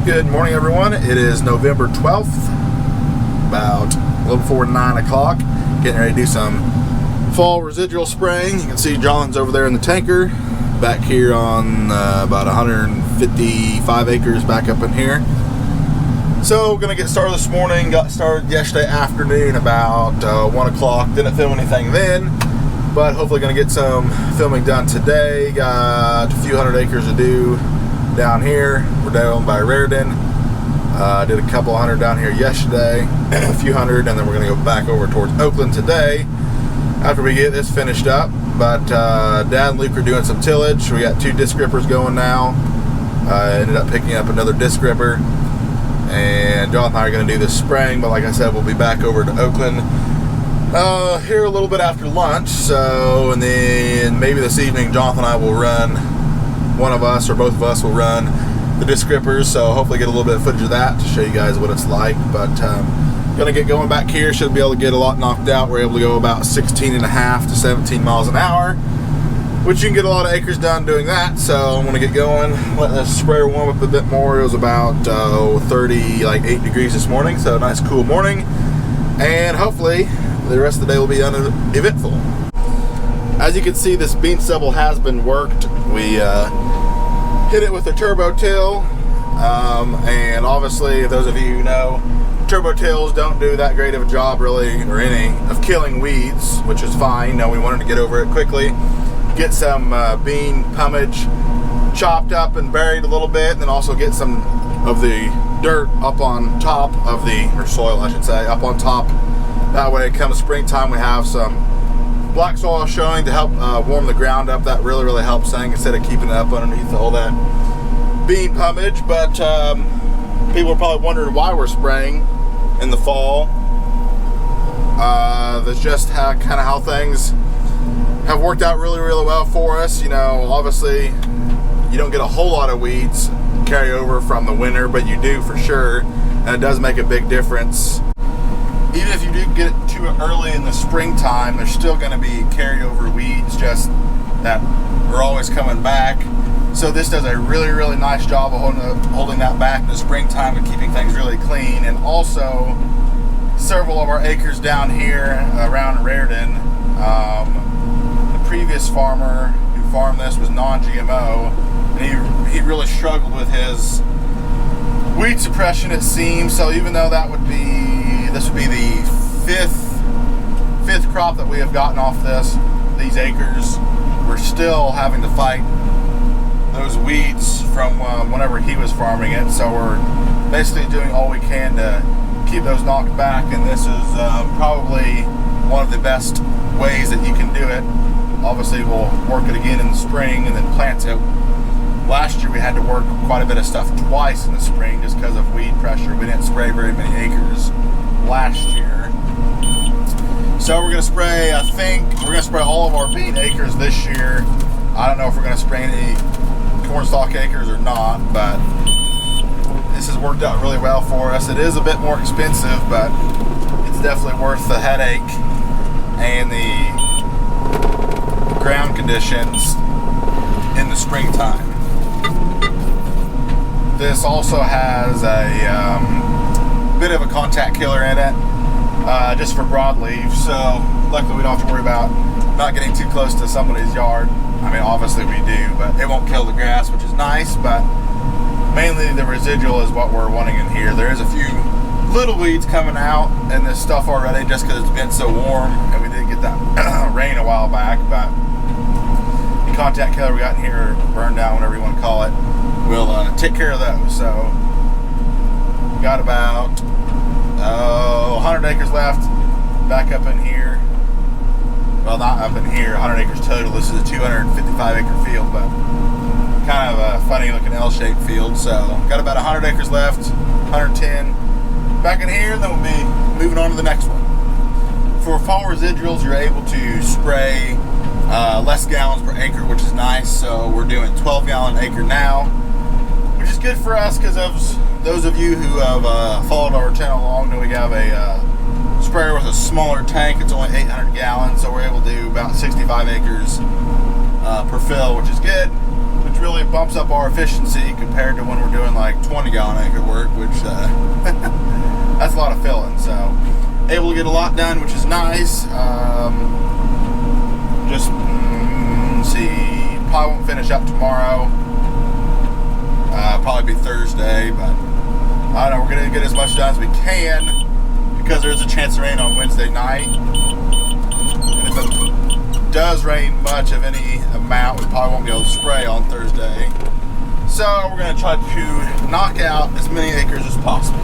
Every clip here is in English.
Good morning, everyone. It is November 12th, about a little before 9 o'clock. Getting ready to do some fall residual spraying. You can see John's over there in the tanker. Back here on about 155 acres back up in here. So, gonna get started this morning. Got started yesterday afternoon about 1 o'clock. Didn't film anything then, but hopefully gonna get some filming done today. Got a few hundred acres to do down here. We're down by Residual. Did a couple hundred down here yesterday, a few hundred, and then we're gonna go back over towards Oakland today after we get this finished up. But Dad and Luke are doing some tillage. We got 2 disc grippers going now. Ended up picking up another disc gripper, and John and I are going to do this spraying. But like I said, we'll be back over to Oakland here a little bit after lunch. So, and then maybe this evening, Jonathan and I will run. One of us or both of us will run the disc grippers. So hopefully get a little bit of footage of that to show you guys what it's like. But gonna get going back here. Should be able to get a lot knocked out. We're able to go about 16.5 to 17 miles an hour, which you can get a lot of acres done doing that. So I'm gonna get going, let the sprayer warm up a bit more. It was about 8 degrees this morning, so a nice cool morning, and hopefully the rest of the day will be uneventful. As you can see, this bean stubble has been worked. We hit it with a turbo till, and obviously, those of you who know, turbo tills don't do that great of a job really, or any, of killing weeds, which is fine. No, we wanted to get over it quickly, get some bean pummage chopped up and buried a little bit, and then also get some of the dirt up on top of the, or soil I should say, up on top. That way come springtime we have some black soil showing to help warm the ground up. That really helps things instead of keeping it up underneath all that bean pummage. But people are probably wondering why we're spraying in the fall. That's just kind of how things have worked out really well for us. You know, obviously you don't get a whole lot of weeds carry over from the winter, but you do for sure, and it does make a big difference. Even if you do get it too early in the springtime, there's still going to be carryover weeds just that are always coming back. So this does a really nice job of holding that back in the springtime and keeping things really clean. And also, several of our acres down here around Raritan, the previous farmer who farmed this was non-GMO, and he really struggled with his weed suppression, it seems. So even though this would be the fifth crop that we have gotten off these acres, we're still having to fight those weeds from whenever he was farming it. So we're basically doing all we can to keep those knocked back, and this is probably one of the best ways that you can do it. Obviously we'll work it again in the spring and then plant it. Last year we had to work quite a bit of stuff twice in the spring just because of weed pressure. We didn't spray very many acres last year. So we're going to spray, I think, we're going to spray all of our bean acres this year. I don't know if we're going to spray any cornstalk acres or not, but this has worked out really well for us. It is a bit more expensive, but it's definitely worth the headache and the ground conditions in the springtime. This also has a bit of a contact killer in it, just for broadleaf, so luckily we don't have to worry about not getting too close to somebody's yard. I mean, obviously we do, but it won't kill the grass, which is nice, but mainly the residual is what we're wanting in here. There is a few little weeds coming out in this stuff already just because it's been so warm, and we did get that rain a while back, but the contact killer we got in here, burn down, whatever you want to call it, will take care of those. So we got about 100 acres left back up in here. Well, not up in here, 100 acres total. This is a 255 acre field, but kind of a funny looking L-shaped field. So got about 100 acres left, 110 back in here, and then we'll be moving on to the next one. For fall residuals, you're able to spray less gallons per acre, which is nice. So we're doing 12 gallon acre now, which is good for us because of those of you who have followed our channel along know we have a sprayer with a smaller tank. It's only 800 gallons, so we're able to do about 65 acres per fill, which is good. We which really bumps up our efficiency compared to when we're doing like 20-gallon acre work, which that's a lot of filling. So able to get a lot done, which is nice. Just see, probably won't finish up tomorrow. Probably be Thursday, but I don't know. We're gonna get as much done as we can because there's a chance of rain on Wednesday night. And if it does rain much of any amount, we probably won't be able to spray on Thursday. So we're gonna try to knock out as many acres as possible.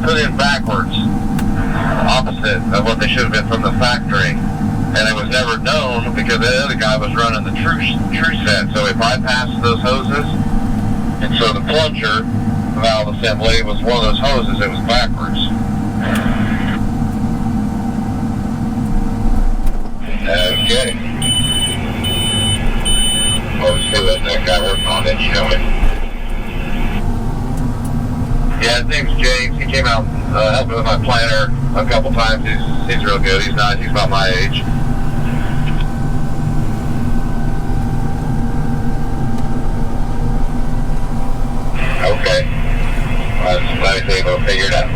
Put in backwards, opposite of what they should have been from the factory, and it was never known because the other guy was running the true set, so he bypassed those hoses, and so the plunger valve assembly was one of those hoses. It was backwards. Okay. Well, let's see what that guy worked on it, show it. Yeah, his name's James. He came out helped me with my planter a couple times. He's real good. He's nice. He's about my age. Okay. I was glad he's able to figure it out.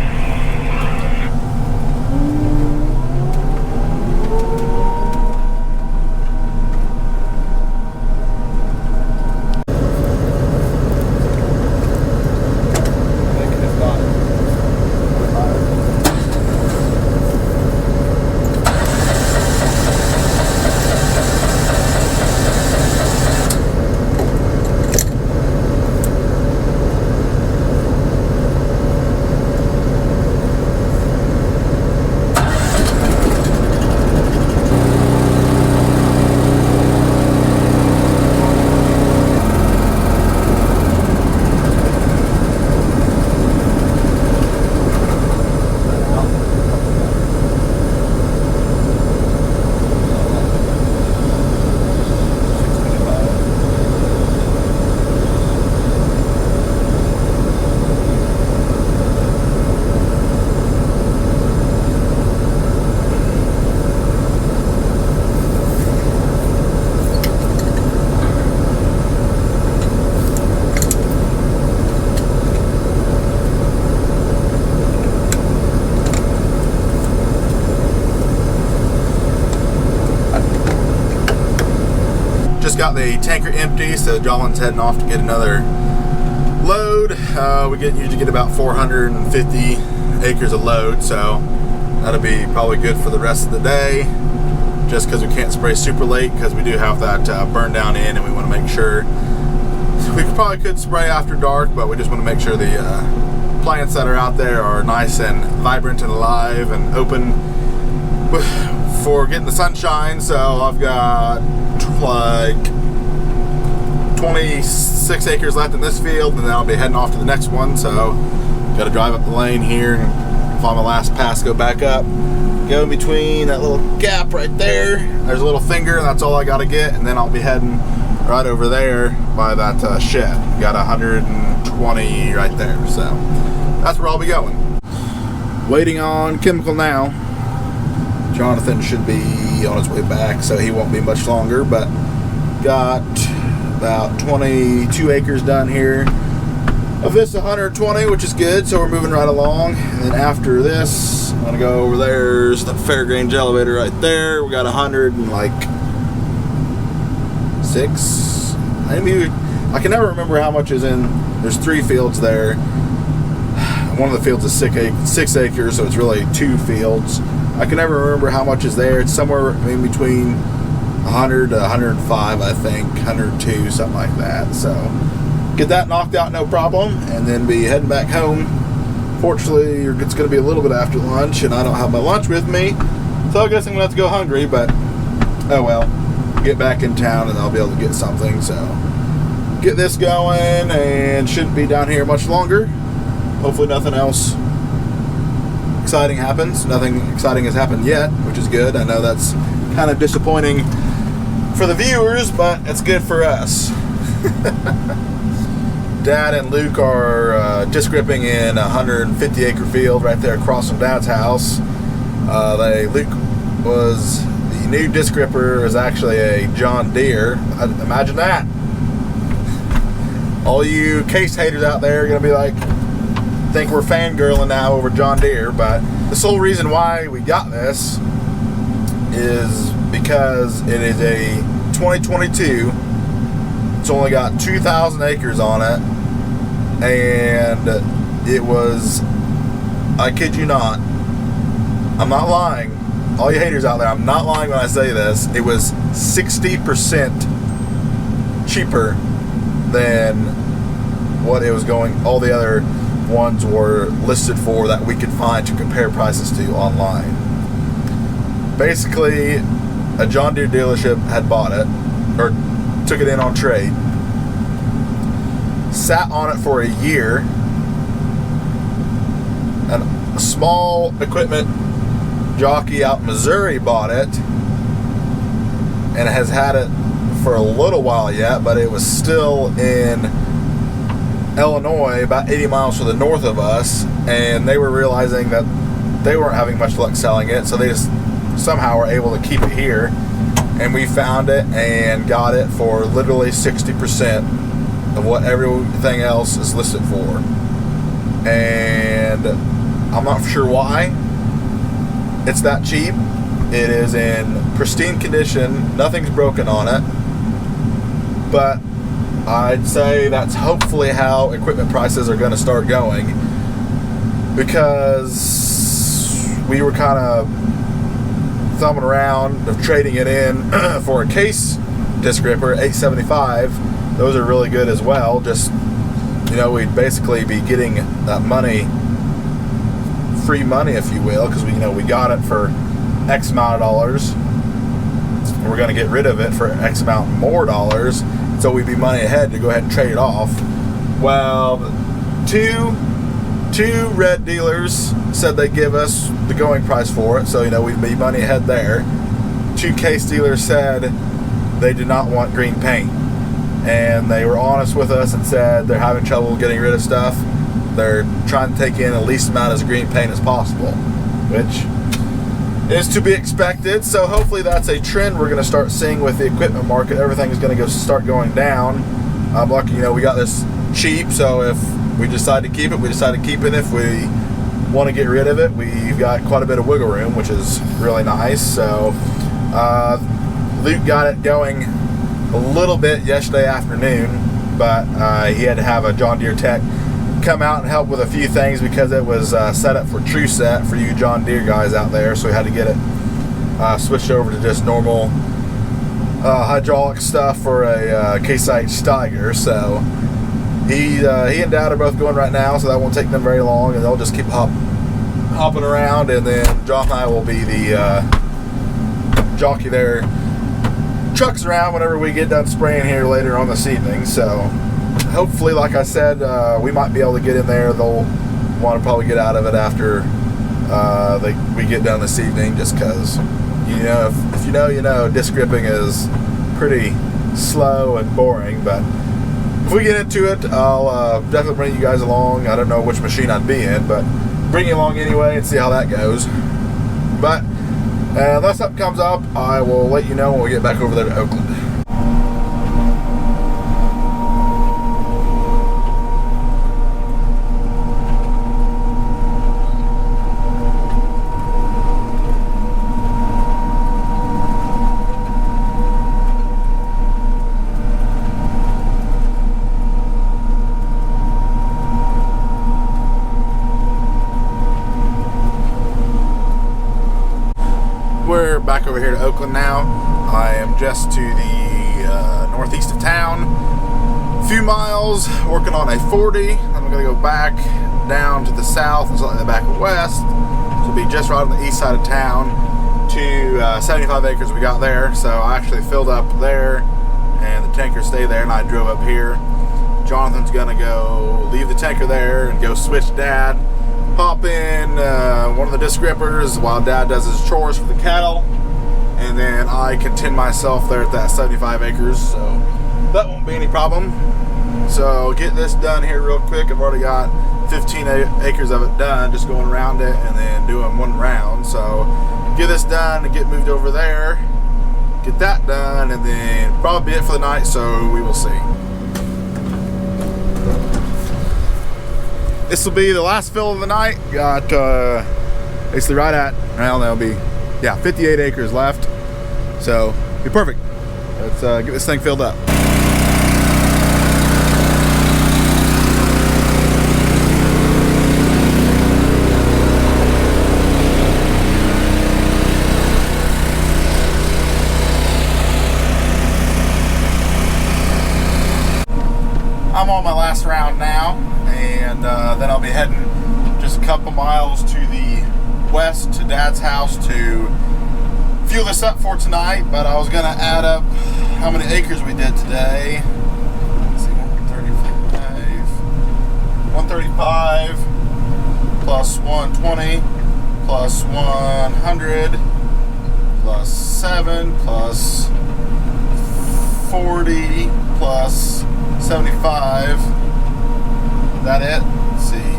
Just got the tanker empty, so John's heading off to get another load. We usually get about 450 acres of load, so that'll be probably good for the rest of the day, just because we can't spray super late because we do have that burn down in, and we want to make sure we probably could spray after dark, but we just want to make sure the plants that are out there are nice and vibrant and alive and open for getting the sunshine. So I've got like 26 acres left in this field, and then I'll be heading off to the next one. So got to drive up the lane here and find my last pass, go back up, go in between that little gap right there. There's a little finger, and that's all I got to get, and then I'll be heading right over there by that shed. Got 120 right there, so that's where I'll be going. Waiting on chemical now. Jonathan should be on his way back, so he won't be much longer, but got about 22 acres done here. Of this 120, which is good, so we're moving right along. And then after this, I'm gonna go over there's the Fairgrange elevator right there. We got 106. Maybe I can never remember how much is in. There's 3 fields there. One of the fields is 6 acres, so it's really 2 fields. I can never remember how much is there. It's somewhere in between 100 to 105, I think, 102, something like that. So get that knocked out, no problem, and then be heading back home. Fortunately, it's going to be a little bit after lunch, and I don't have my lunch with me, so I guess I'm going to have to go hungry, but oh well. Get back in town, and I'll be able to get something. So get this going, and shouldn't be down here much longer. Hopefully nothing else exciting happens. Nothing exciting has happened yet, which is good. I know that's kind of disappointing for the viewers, but it's good for us. Dad and Luke are disc ripping in a 150 acre field right there across from Dad's house. Luke was the new disc ripper is actually a John Deere. Imagine that. All you case haters out there are gonna be like, think we're fangirling now over John Deere, but the sole reason why we got this is because it is a 2022. It's only got 2,000 acres on it, and it was, I kid you not, I'm not lying, all you haters out there, I'm not lying when I say this, it was 60% cheaper than what it was going, all the other ones were listed for that we could find to compare prices to online. Basically, a John Deere dealership had bought it, or took it in on trade, sat on it for a year, and a small equipment jockey out in Missouri bought it and has had it for a little while yet, but it was still in Illinois, about 80 miles to the north of us, and they were realizing that they weren't having much luck selling it, so they just somehow were able to keep it here, and we found it and got it for literally 60% of what everything else is listed for. And I'm not sure why it's that cheap. It is in pristine condition, nothing's broken on it, but I'd say that's hopefully how equipment prices are going to start going, because we were kind of thumbing around of trading it in for a case disc ripper, 875. Those are really good as well. Just, you know, we'd basically be getting that money, free money if you will, because we got it for X amount of dollars. We're going to get rid of it for X amount more dollars, so we'd be money ahead to go ahead and trade it off. Well, two red dealers said they'd give us the going price for it, so we'd be money ahead there. Two case dealers said they did not want green paint, and they were honest with us and said they're having trouble getting rid of stuff. They're trying to take in the least amount of green paint as possible, which is to be expected. So hopefully that's a trend we're going to start seeing with the equipment market. Everything is going to start going down. I'm lucky, we got this cheap, so if we decide to keep it, we decide to keep it. If we want to get rid of it, we've got quite a bit of wiggle room, which is really nice. So Luke got it going a little bit yesterday afternoon, but he had to have a John Deere tech come out and help with a few things because it was set up for true set for you John Deere guys out there, so we had to get it switched over to just normal hydraulic stuff for a Case IH Steiger. So he and Dad are both going right now, so that won't take them very long, and they'll just keep hopping around, and then John and I will be the jockey there, trucks around whenever we get done spraying here later on this evening. So hopefully, like I said, we might be able to get in there. They'll want to probably get out of it after we get done this evening, just because, if you know, disc gripping is pretty slow and boring. But if we get into it, I'll definitely bring you guys along. I don't know which machine I'd be in, but bring you along anyway and see how that goes. But unless something comes up, I will let you know when we get back over there to Oakland. We're back over here to Oakland now. I am just to the northeast of town, a few miles, working on a 40. I'm going to go back down to the south and slightly back west. So it'll be just right on the east side of town to 75 acres we got there. So I actually filled up there, and the tanker stayed there, and I drove up here. Jonathan's going to go leave the tanker there and go switch Dad, hop in one of the disc grippers while Dad does his chores for the cattle, and then I can tend myself there at that 75 acres, so that won't be any problem. So get this done here real quick. I've already got 15 acres of it done, just going around it and then doing one round. So get this done and get moved over there, get that done, and then probably be it for the night, so we will see. This will be the last fill of the night. Got basically right at, well, there'll be, 58 acres left. So be perfect. Let's get this thing filled up. I'm on my last round now, and then I'll be heading just a couple miles to the west to Dad's house to fuel this up for tonight. But I was gonna add up how many acres we did today. Let's see, 135 plus 120 plus 100 plus 7 plus 40 plus 75. Is that it? Let's see.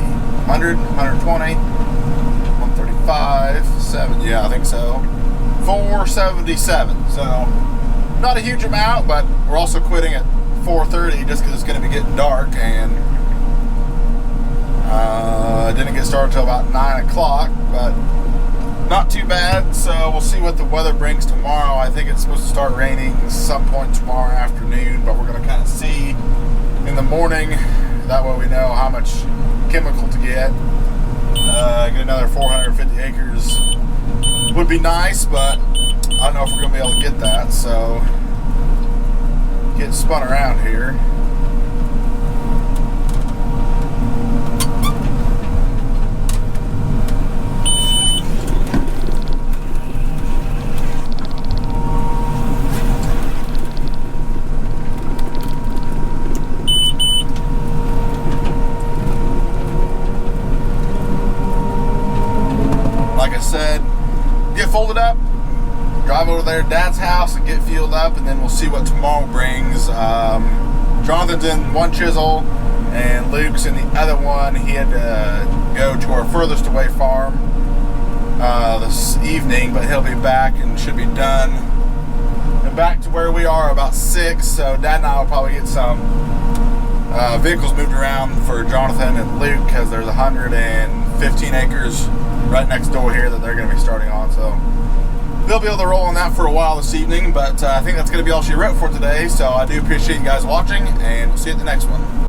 100, 120, 135, 7. Yeah, I think so. 477. So, not a huge amount, but we're also quitting at 4:30 just because it's going to be getting dark, and didn't get started until about 9 o'clock, but not too bad. So we'll see what the weather brings tomorrow. I think it's supposed to start raining some point tomorrow afternoon, but we're going to kind of see in the morning. That way we know how much chemical to get. Get another 450 acres would be nice, but I don't know if we're going to be able to get that. So getting spun around here. Like I said, get folded up, drive over there to Dad's house and get fueled up, and then we'll see what tomorrow brings. Jonathan's in one chisel and Luke's in the other one. He had to go to our furthest away farm this evening, but he'll be back and should be done and back to where we are about 6. So Dad and I will probably get some vehicles moved around for Jonathan and Luke, because there's 115 acres right next door here that they're going to be starting on. So they'll be able to roll on that for a while this evening, but I think that's going to be all she wrote for today. So I do appreciate you guys watching, and we'll see you at the next one.